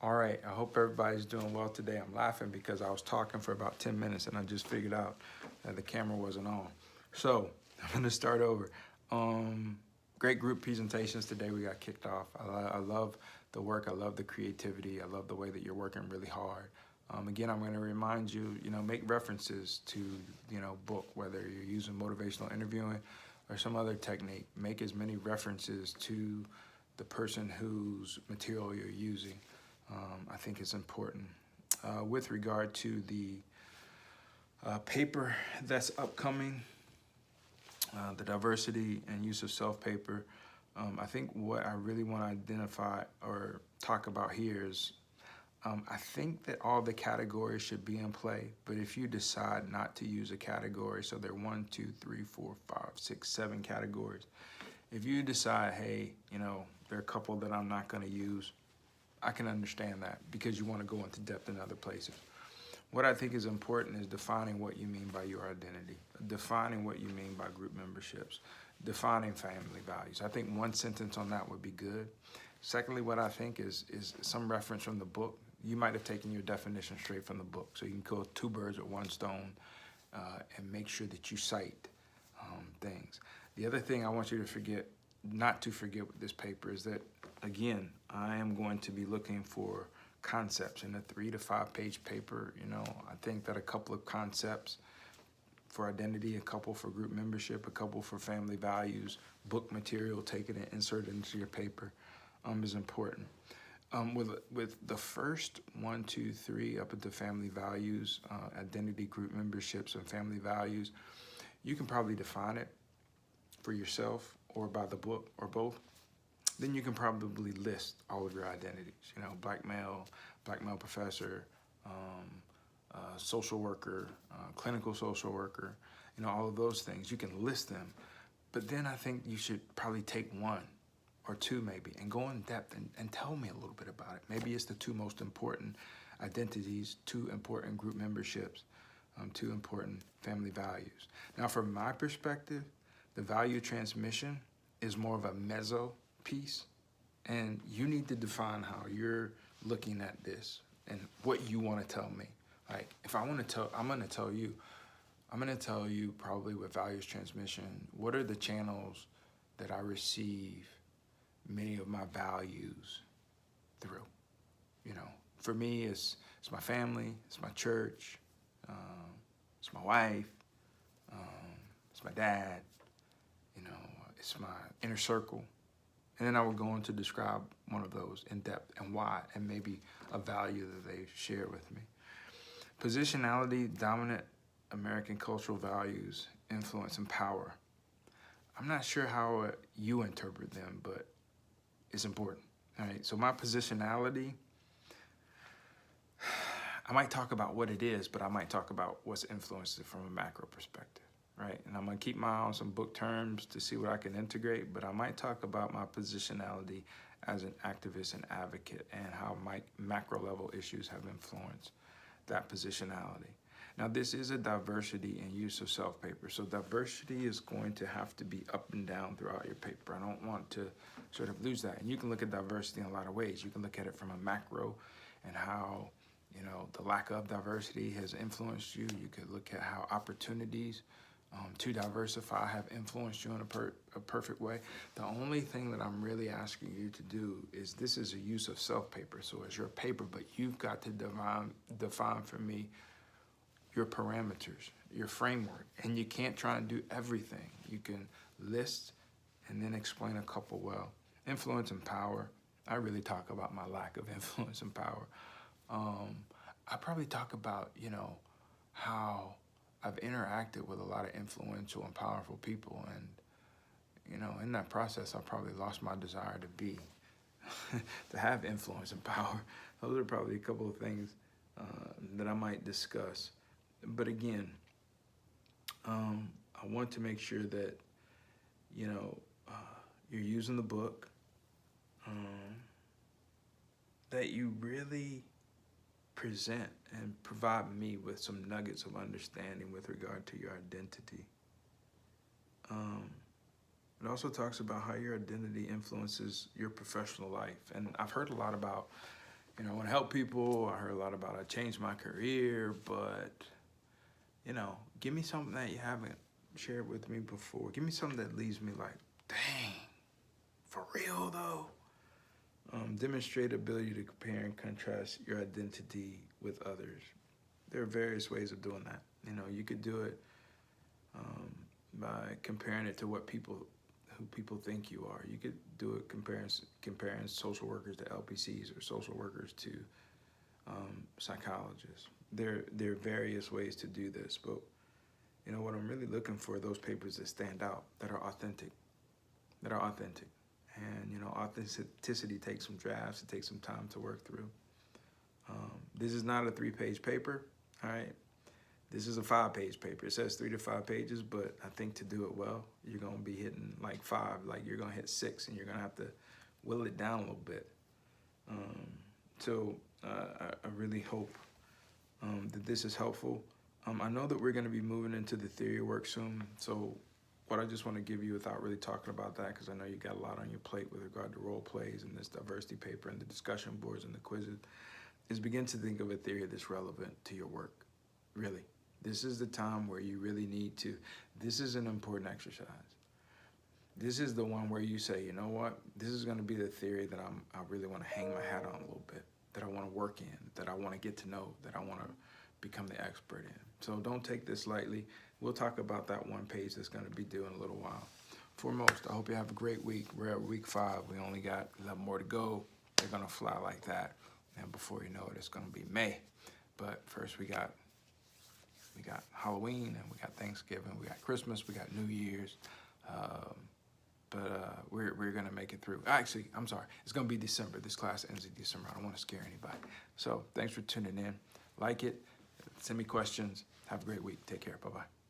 All right, I hope everybody's doing well today. I'm laughing because I was talking for about 10 minutes and I just figured out that the camera wasn't on. So I'm gonna start over. Great group presentations today. We got kicked off. I love the work. I love the creativity. I love the way that you're working really hard. Again, I'm gonna remind you, make references to, book, whether you're using motivational interviewing or some other technique. Make as many references to the person whose material you're using. I think it's important. With regard to the paper that's upcoming, the diversity and use of self paper, I think what I really want to identify or talk about here is I think that all the categories should be in play, but if you decide not to use a category, so there are 1, 2, 3, 4, 5, 6, 7 categories. If you decide, hey, there are a couple that I'm not going to use, I can understand that because you want to go into depth in other places. What I think is important is defining what you mean by your identity, defining what you mean by group memberships, defining family values. I think one sentence on that would be good. Secondly, what I think is some reference from the book. You might have taken your definition straight from the book, so you can kill 2 birds with 1 stone and make sure that you cite things. The other thing I want you to forget, not to forget with this paper, is that, again, I am going to be looking for concepts in a 3 to 5 page paper. I think that a couple of concepts for identity, a couple for group membership, a couple for family values, book material, take it and insert it into your paper is important. With the first 1, 2, 3 up into family values, identity, group memberships, and family values, you can probably define it for yourself or by the book or both. Then you can probably list all of your identities. Black male professor, social worker, clinical social worker, all of those things. You can list them. But then I think you should probably take 1 or 2 maybe and go in depth and tell me a little bit about it. Maybe it's the 2 most important identities, 2 important group memberships, 2 important family values. Now, from my perspective, the value transmission is more of a mezzo piece, and you need to define how you're looking at this and what you want to tell me. Like, if I want to tell, I'm going to tell you probably with values transmission, what are the channels that I receive many of my values through. For me, it's my family, it's my church, it's my wife, it's my dad, it's my inner circle. And then I would go on to describe one of those in depth and why, and maybe a value that they share with me. Positionality, dominant American cultural values, influence, and power. I'm not sure how you interpret them, but it's important. All right, so my positionality, I might talk about what it is, but I might talk about what's influenced it from a macro perspective. Right, and I'm gonna keep my eye on some book terms to see what I can integrate, but I might talk about my positionality as an activist and advocate and how my macro level issues have influenced that positionality. Now, this is a diversity and use of self paper, so diversity is going to have to be up and down throughout your paper. I don't want to sort of lose that. And you can look at diversity in a lot of ways. You can look at it from a macro and how the lack of diversity has influenced you. You could look at how opportunities to diversify have influenced you in a perfect way. The only thing that I'm really asking you to do is, this is a use of self paper, so it's your paper, but you've got to define for me your parameters, your framework, and you can't try and do everything. You can list and then explain a couple well. Influence and power, I really talk about my lack of influence and power. I probably talk about, how I've interacted with a lot of influential and powerful people, and in that process, I probably lost my desire to be, to have influence and power. Those are probably a couple of things that I might discuss. But again, I want to make sure that you're using the book, that you really present and provide me with some nuggets of understanding with regard to your identity. It also talks about how your identity influences your professional life. And I've heard a lot about, You know, I want to help people. I heard a lot about I changed my career, but, you know, give me something that you haven't shared with me before. Give me something that leaves me like, dang, for real though. Demonstrate ability to compare and contrast your identity with others. There are various ways of doing that. You know, you could do it by comparing it to who people think you are. You could do it comparing social workers to LPCs or social workers to psychologists. There are various ways to do this, but you know what I'm really looking for are those papers that stand out, that are authentic. And you know, authenticity takes some drafts. It takes some time to work through. This is not a 3-page paper, all right? This is a 5-page paper. It says 3 to 5 pages, but I think to do it well, you're gonna be hitting like 5, like you're gonna hit 6, and you're gonna have to whittle it down a little bit. I really hope that this is helpful. I know that we're gonna be moving into the theory work soon, so what I just want to give you without really talking about that, because I know you got a lot on your plate with regard to role plays and this diversity paper and the discussion boards and the quizzes, is begin to think of a theory that's relevant to your work. Really. This is the time where you really need to. This is an important exercise. This is the one where you say, you know what? This is going to be the theory that I really want to hang my hat on a little bit, that I want to work in, that I want to get to know, that I want to become the expert in. So don't take this lightly. We'll talk about that one page that's going to be due in a little while. Foremost, I hope you have a great week. We're at week 5. We only got 11 more to go. They're going to fly like that. And before you know it, it's going to be May. But first we got Halloween, and we got Thanksgiving, we got Christmas, we got New Year's. We're going to make it through. Actually, I'm sorry. It's going to be December. This class ends in December. I don't want to scare anybody. So thanks for tuning in. Like it. Send me questions. Have a great week. Take care. Bye-bye.